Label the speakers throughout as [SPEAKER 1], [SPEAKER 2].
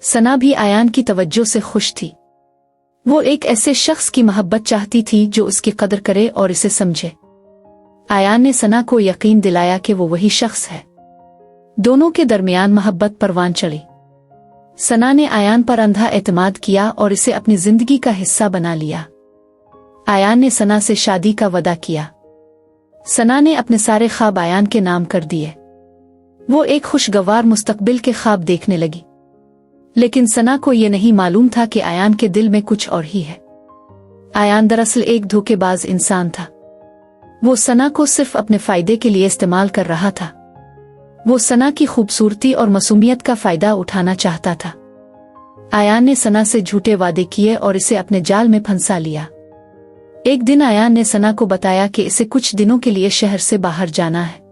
[SPEAKER 1] सना भी आयान की तवज्जो से खुश थी। वो एक ऐसे शख्स की मोहब्बत चाहती थी जो उसकी कदर करे और इसे समझे। आयान ने सना को यकीन दिलाया कि वो वही शख्स है। दोनों के दरमियान मोहब्बत परवान चढ़ी। सना ने आयान पर अंधा एतमाद किया और इसे अपनी जिंदगी का हिस्सा बना लिया। आयान ने सना से शादी का वादा किया। सना ने अपने सारे ख्वाब आयान के नाम कर दिए। वो एक खुशगवार मुस्तकबिल के ख्वाब देखने लगी, लेकिन सना को ये नहीं मालूम था कि आयान के दिल में कुछ और ही है। आयान दरअसल एक धोखेबाज इंसान था। वो सना को सिर्फ अपने फायदे के लिए इस्तेमाल कर रहा था। वो सना की खूबसूरती और मासूमियत का फायदा उठाना चाहता था। आयान ने सना से झूठे वादे किए और इसे अपने जाल में फंसा लिया। एक दिन आयान ने सना को बताया कि इसे कुछ दिनों के लिए शहर से बाहर जाना है।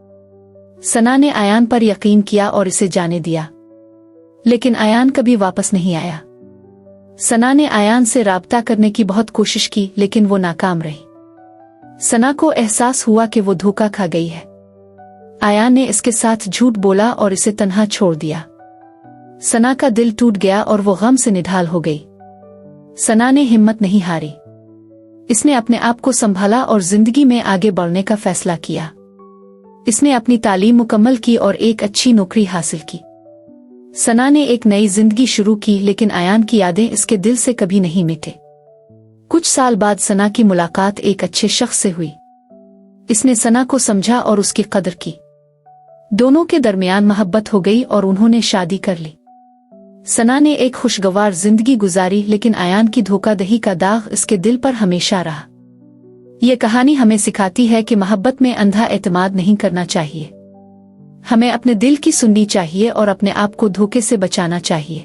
[SPEAKER 1] सना ने आयान पर यकीन किया और इसे जाने दिया, लेकिन आयान कभी वापस नहीं आया। सना ने आयान से राब्ता करने की बहुत कोशिश की, लेकिन वो नाकाम रही। सना को एहसास हुआ कि वो धोखा खा गई है। आयान ने इसके साथ झूठ बोला और इसे तन्हा छोड़ दिया। सना का दिल टूट गया और वो गम से निढाल हो गई। सना ने हिम्मत नहीं हारी। इसने अपने आप को संभाला और जिंदगी में आगे बढ़ने का फैसला किया। इसने अपनी तालीम मुकम्मल की और एक अच्छी नौकरी हासिल की। सना ने एक नई जिंदगी शुरू की, लेकिन आयान की यादें इसके दिल से कभी नहीं मिटे। कुछ साल बाद सना की मुलाकात एक अच्छे शख्स से हुई। इसने सना को समझा और उसकी कदर की। दोनों के दरमियान मोहब्बत हो गई और उन्होंने शादी कर ली। सना ने एक खुशगवार जिंदगी गुजारी, लेकिन आयान की धोखाधड़ी का दाग इसके दिल पर हमेशा रहा। ये कहानी हमें सिखाती है कि मोहब्बत में अंधा एतमाद नहीं करना चाहिए। हमें अपने दिल की सुननी चाहिए और अपने आप को धोखे से बचाना चाहिए।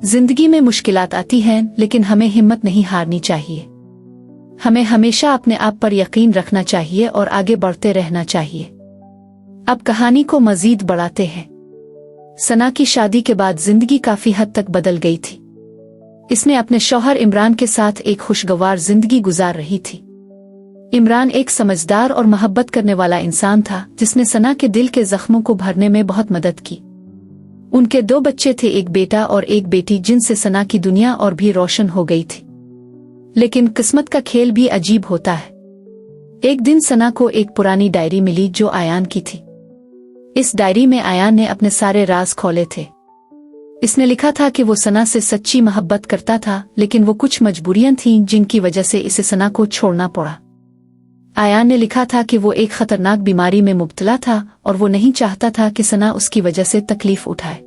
[SPEAKER 1] जिंदगी में मुश्किलात आती हैं, लेकिन हमें हिम्मत नहीं हारनी चाहिए। हमें हमेशा अपने आप पर यकीन रखना चाहिए और आगे बढ़ते रहना चाहिए। अब कहानी को मजीद बढ़ाते हैं। सना की शादी के बाद जिंदगी काफी हद तक बदल गई थी। इसने अपने शौहर इमरान के साथ एक खुशगवार जिंदगी गुजार रही थी। इमरान एक समझदार और मोहब्बत करने वाला इंसान था, जिसने सना के दिल के जख्मों को भरने में बहुत मदद की। उनके 2 बच्चे थे, एक बेटा और एक बेटी, जिनसे सना की दुनिया और भी रोशन हो गई थी। लेकिन किस्मत का खेल भी अजीब होता है। एक दिन सना को एक पुरानी डायरी मिली जो आयान की थी। इस डायरी में आयान ने अपने सारे राज खोले थे। इसने लिखा था कि वो सना से सच्ची मोहब्बत करता था, लेकिन वो कुछ मजबूरियां थीं जिनकी वजह से इसे सना को छोड़ना पड़ा। आयान ने लिखा था कि वो एक खतरनाक बीमारी में मुब्तला था और वो नहीं चाहता था कि सना उसकी वजह से तकलीफ उठाए।